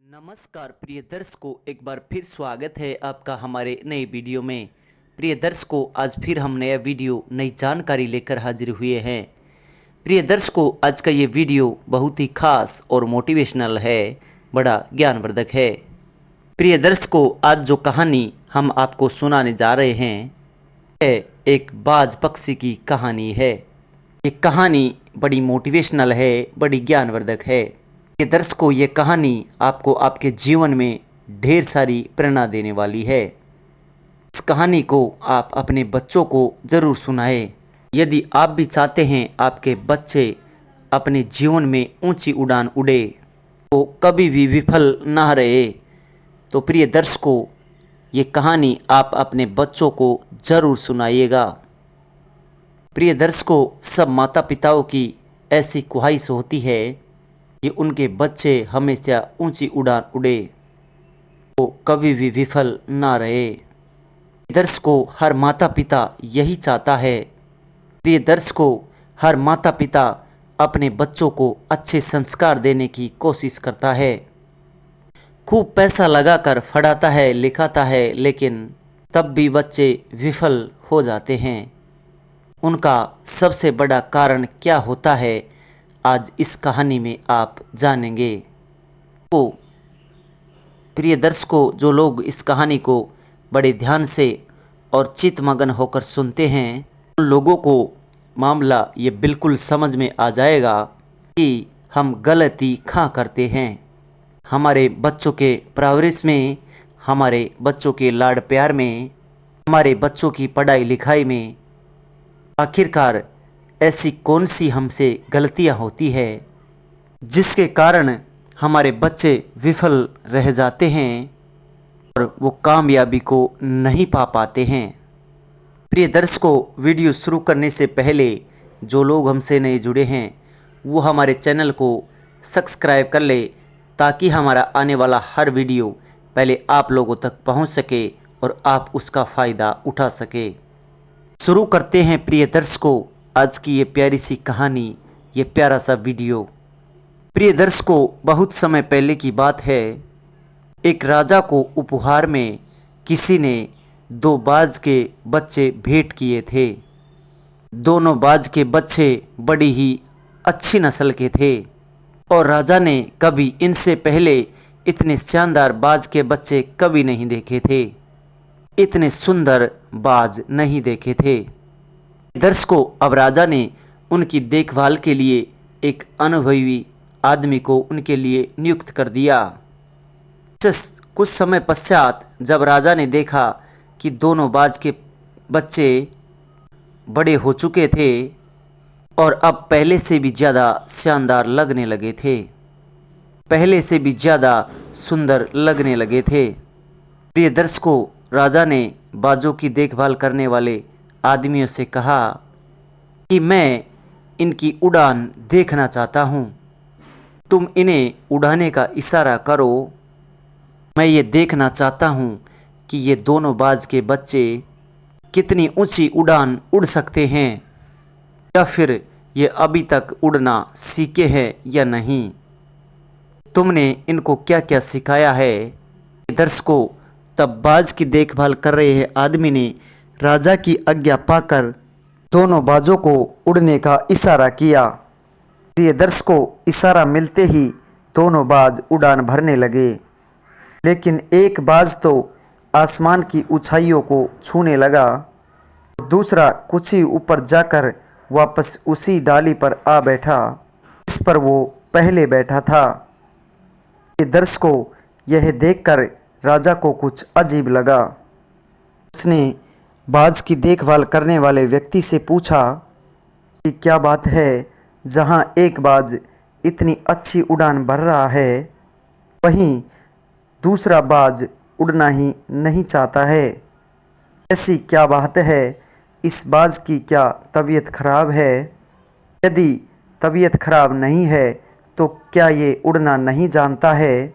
नमस्कार प्रिय दर्शकों, एक बार फिर स्वागत है आपका हमारे नए वीडियो में। प्रिय दर्शकों, आज फिर हम नया वीडियो नई जानकारी लेकर हाजिर हुए हैं। प्रिय दर्शकों, आज का ये वीडियो बहुत ही खास और मोटिवेशनल है, बड़ा ज्ञानवर्धक है। प्रिय दर्शकों, आज जो कहानी हम आपको सुनाने जा रहे हैं यह एक बाज पक्षी की कहानी है। ये कहानी बड़ी मोटिवेशनल है, बड़ी ज्ञानवर्धक है। ये दर्शकों, ये कहानी आपको आपके जीवन में ढेर सारी प्रेरणा देने वाली है। इस कहानी को आप अपने बच्चों को ज़रूर सुनाएं। यदि आप भी चाहते हैं आपके बच्चे अपने जीवन में ऊंची उड़ान उड़े, तो कभी भी विफल ना रहे, तो प्रिय दर्शकों, ये कहानी आप अपने बच्चों को ज़रूर सुनाइएगा। प्रिय दर्शकों, सब माता पिताओं की ऐसी ख्वाहिश होती है कि उनके बच्चे हमेशा ऊंची उड़ान उड़े, वो कभी भी विफल ना रहे। दर्शकों, हर माता पिता यही चाहता है। प्रिय दर्शकों, हर माता पिता अपने बच्चों को अच्छे संस्कार देने की कोशिश करता है, खूब पैसा लगाकर पढ़ाता है, लिखाता है, लेकिन तब भी बच्चे विफल हो जाते हैं। उनका सबसे बड़ा कारण क्या होता है, आज इस कहानी में आप जानेंगे। तो प्रिय दर्शकों, जो लोग इस कहानी को बड़े ध्यान से और चित्तमग्न होकर सुनते हैं, उन लोगों को मामला ये बिल्कुल समझ में आ जाएगा कि हम गलती कहाँ करते हैं। हमारे बच्चों के परवरिश में, हमारे बच्चों के लाड प्यार में, हमारे बच्चों की पढ़ाई लिखाई में आखिरकार ऐसी कौन सी हमसे गलतियां होती है जिसके कारण हमारे बच्चे विफल रह जाते हैं और वो कामयाबी को नहीं पा पाते हैं। प्रिय दर्शकों, वीडियो शुरू करने से पहले जो लोग हमसे नए जुड़े हैं वो हमारे चैनल को सब्सक्राइब कर ले, ताकि हमारा आने वाला हर वीडियो पहले आप लोगों तक पहुंच सके और आप उसका फ़ायदा उठा सके। शुरू करते हैं प्रिय दर्शकों आज की ये प्यारी सी कहानी, ये प्यारा सा वीडियो। प्रिय दर्शकों, बहुत समय पहले की बात है। एक राजा को उपहार में किसी ने दो बाज के बच्चे भेंट किए थे। दोनों बाज के बच्चे बड़ी ही अच्छी नस्ल के थे और राजा ने कभी इनसे पहले इतने शानदार बाज के बच्चे कभी नहीं देखे थे, इतने सुंदर बाज नहीं देखे थे। दर्शकों, अब राजा ने उनकी देखभाल के लिए एक अनुभवी आदमी को उनके लिए नियुक्त कर दिया। कुछ समय पश्चात जब राजा ने देखा कि दोनों बाज के बच्चे बड़े हो चुके थे और अब पहले से भी ज़्यादा शानदार लगने लगे थे, पहले से भी ज़्यादा सुंदर लगने लगे थे। प्रिय दर्शकों, राजा ने बाजों की देखभाल करने वाले आदमियों से कहा कि मैं इनकी उड़ान देखना चाहता हूँ, तुम इन्हें उड़ाने का इशारा करो। मैं ये देखना चाहता हूँ कि ये दोनों बाज के बच्चे कितनी ऊंची उड़ान उड़ सकते हैं, या फिर ये अभी तक उड़ना सीखे हैं या नहीं, तुमने इनको क्या क्या सिखाया है। दर्शकों, तब बाज की देखभाल कर रहे आदमी ने राजा की आज्ञा पाकर दोनों बाजों को उड़ने का इशारा किया। प्रिय दर्शकों, इशारा मिलते ही दोनों बाज उड़ान भरने लगे, लेकिन एक बाज तो आसमान की ऊंचाइयों को छूने लगा, दूसरा कुछ ही ऊपर जाकर वापस उसी डाली पर आ बैठा जिस पर वो पहले बैठा था। ये दर्शकों, यह देखकर राजा को कुछ अजीब लगा। उसने बाज की देखभाल करने वाले व्यक्ति से पूछा कि क्या बात है, जहाँ एक बाज इतनी अच्छी उड़ान भर रहा है, वहीं दूसरा बाज उड़ना ही नहीं चाहता है। ऐसी क्या बात है, इस बाज की क्या तबीयत खराब है? यदि तबीयत खराब नहीं है तो क्या ये उड़ना नहीं जानता है?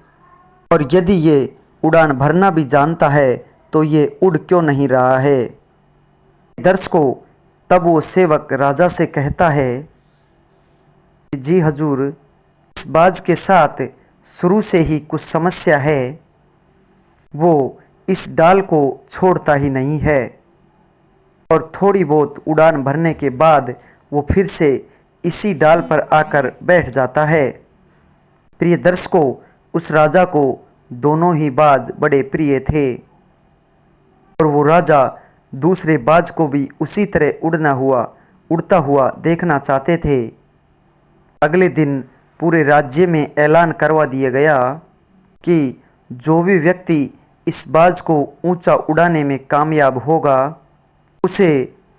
और यदि ये उड़ान भरना भी जानता है तो ये उड़ क्यों नहीं रहा है? दर्शकों, तब वो सेवक राजा से कहता है, जी हजूर, इस बाज के साथ शुरू से ही कुछ समस्या है, वो इस डाल को छोड़ता ही नहीं है और थोड़ी बहुत उड़ान भरने के बाद वो फिर से इसी डाल पर आकर बैठ जाता है। प्रिय दर्शकों, उस राजा को दोनों ही बाज बड़े प्रिय थे और वो राजा दूसरे बाज को भी उसी तरह उड़ता हुआ देखना चाहते थे। अगले दिन पूरे राज्य में ऐलान करवा दिया गया कि जो भी व्यक्ति इस बाज को ऊंचा उड़ाने में कामयाब होगा उसे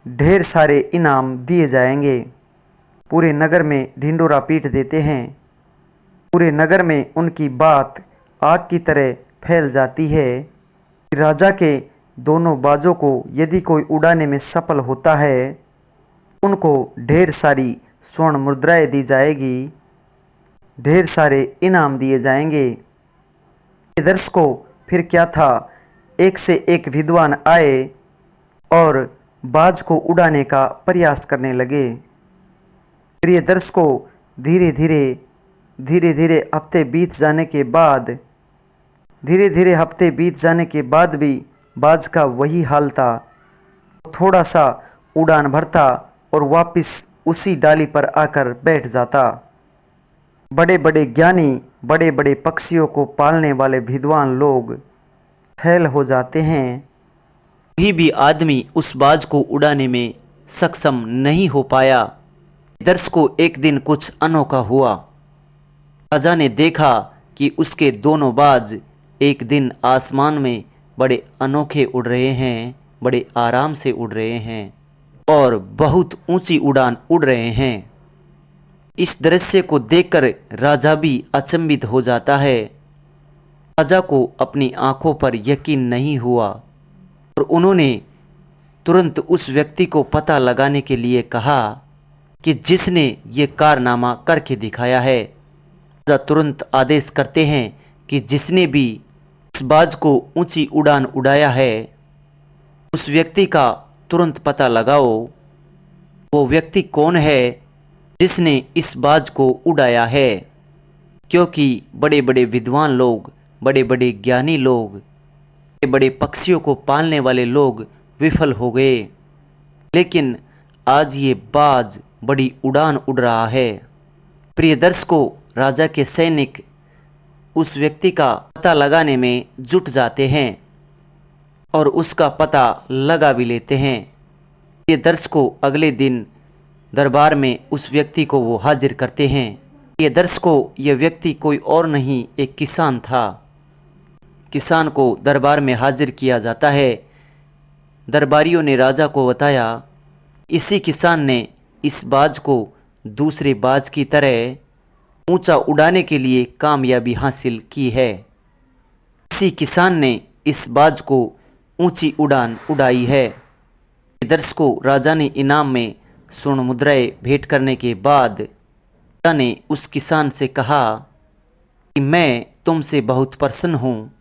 ढेर सारे इनाम दिए जाएंगे। पूरे नगर में ढिंढोरा पीट देते हैं। पूरे नगर में उनकी बात आग की तरह फैल जाती है। राजा के दोनों बाजों को यदि कोई उड़ाने में सफल होता है उनको ढेर सारी स्वर्ण मुद्राएं दी जाएगी, ढेर सारे इनाम दिए जाएंगे। दर्शकों, फिर क्या था, एक से एक विद्वान आए और बाज को उड़ाने का प्रयास करने लगे। प्रिय दर्शकों, धीरे धीरे हफ्ते बीत जाने के बाद भी बाज का वही हाल था। थोड़ा सा उड़ान भरता और वापस उसी डाली पर आकर बैठ जाता। बड़े बड़े ज्ञानी, बड़े बड़े पक्षियों को पालने वाले विद्वान लोग फेल हो जाते हैं। कोई भी आदमी उस बाज को उड़ाने में सक्षम नहीं हो पाया। दर्शकों, एक दिन कुछ अनोखा हुआ। राजा ने देखा कि उसके दोनों बाज एक दिन आसमान में बड़े अनोखे उड़ रहे हैं, बड़े आराम से उड़ रहे हैं और बहुत ऊंची उड़ान उड़ रहे हैं। इस दृश्य को देखकर राजा भी अचंभित हो जाता है। राजा को अपनी आंखों पर यकीन नहीं हुआ और उन्होंने तुरंत उस व्यक्ति को पता लगाने के लिए कहा कि जिसने ये कारनामा करके दिखाया है। राजा तुरंत आदेश करते हैं कि जिसने भी इस बाज को ऊंची उड़ान उड़ाया है उस व्यक्ति का तुरंत पता लगाओ। वो व्यक्ति कौन है जिसने इस बाज को उड़ाया है, क्योंकि बड़े बड़े विद्वान लोग, बड़े बड़े ज्ञानी लोग, बड़े बड़े पक्षियों को पालने वाले लोग विफल हो गए, लेकिन आज ये बाज बड़ी उड़ान उड़ रहा है। प्रिय दर्शकों, राजा के सैनिक उस व्यक्ति का पता लगाने में जुट जाते हैं और उसका पता लगा भी लेते हैं। ये दर्शकों, अगले दिन दरबार में उस व्यक्ति को वो हाजिर करते हैं। ये दर्शकों, ये व्यक्ति कोई और नहीं, एक किसान था। किसान को दरबार में हाजिर किया जाता है। दरबारियों ने राजा को बताया, इसी किसान ने इस बाज को दूसरे बाज की तरह ऊंचा उड़ाने के लिए कामयाबी हासिल की है। इसी किसान ने इस बाज को ऊंची उड़ान उड़ाई है। दर्शकों, राजा ने इनाम में स्वर्ण मुद्राएं भेंट करने के बाद राजा ने उस किसान से कहा कि मैं तुमसे बहुत प्रसन्न हूँ,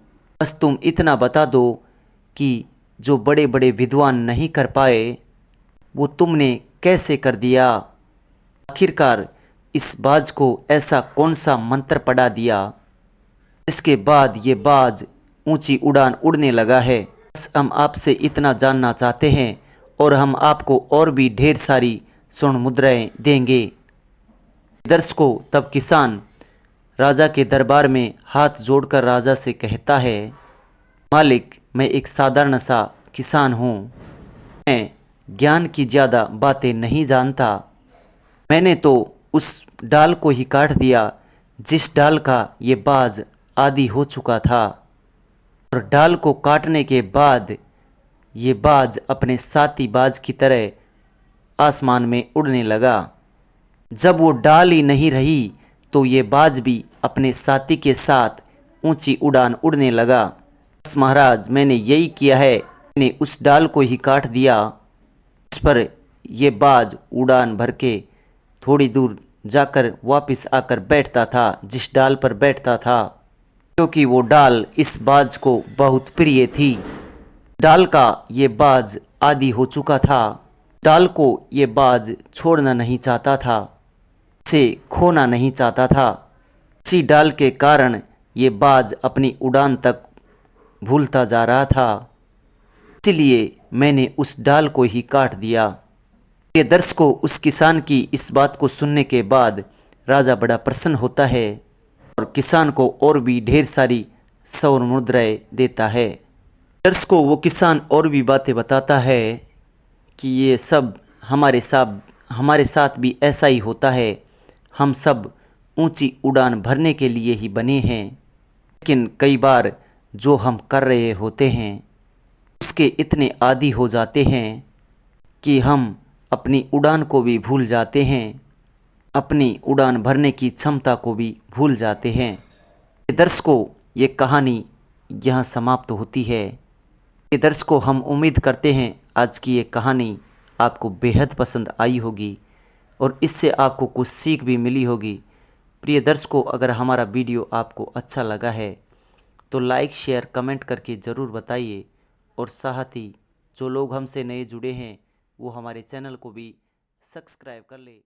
बस तुम इतना बता दो कि जो बड़े बड़े विद्वान नहीं कर पाए वो तुमने कैसे कर दिया। आखिरकार इस बाज को ऐसा कौन सा मंत्र पढ़ा दिया जिसके बाद ये बाज ऊंची उड़ान उड़ने लगा है। बस हम आपसे इतना जानना चाहते हैं और हम आपको और भी ढेर सारी स्वर्ण मुद्राएं देंगे। दर्शकों, तब किसान राजा के दरबार में हाथ जोड़कर राजा से कहता है, मालिक, मैं एक साधारण सा किसान हूँ। मैं ज्ञान की ज़्यादा बातें नहीं जानता। मैंने तो उस डाल को ही काट दिया जिस डाल का ये बाज आदी हो चुका था और डाल को काटने के बाद ये बाज अपने साथी बाज की तरह आसमान में उड़ने लगा। जब वो डाल ही नहीं रही तो ये बाज भी अपने साथी के साथ ऊंची उड़ान उड़ने लगा। बस महाराज, मैंने यही किया है, मैंने उस डाल को ही काट दिया जिस पर ये बाज उड़ान भर के थोड़ी दूर जाकर वापस आकर बैठता था, जिस डाल पर बैठता था, क्योंकि वो डाल इस बाज को बहुत प्रिय थी। डाल का ये बाज आदी हो चुका था। डाल को ये बाज छोड़ना नहीं चाहता था, उसे खोना नहीं चाहता था। उसी डाल के कारण ये बाज अपनी उड़ान तक भूलता जा रहा था, इसलिए मैंने उस डाल को ही काट दिया। प्रिय दर्शकों, उस किसान की इस बात को सुनने के बाद राजा बड़ा प्रसन्न होता है और किसान को और भी ढेर सारी स्वर्ण मुद्राएं देता है। दर्शकों, वो किसान और भी बातें बताता है कि ये सब हमारे साथ भी ऐसा ही होता है। हम सब ऊंची उड़ान भरने के लिए ही बने हैं, लेकिन कई बार जो हम कर रहे होते हैं उसके इतने आदी हो जाते हैं कि हम अपनी उड़ान को भी भूल जाते हैं, अपनी उड़ान भरने की क्षमता को भी भूल जाते हैं। दर्शकों, ये कहानी यहाँ समाप्त होती है। दर्शकों, हम उम्मीद करते हैं आज की ये कहानी आपको बेहद पसंद आई होगी और इससे आपको कुछ सीख भी मिली होगी। प्रिय दर्शकों, अगर हमारा वीडियो आपको अच्छा लगा है तो लाइक शेयर कमेंट करके ज़रूर बताइए और साथ ही जो लोग हमसे नए जुड़े हैं वो हमारे चैनल को भी सब्सक्राइब कर ले।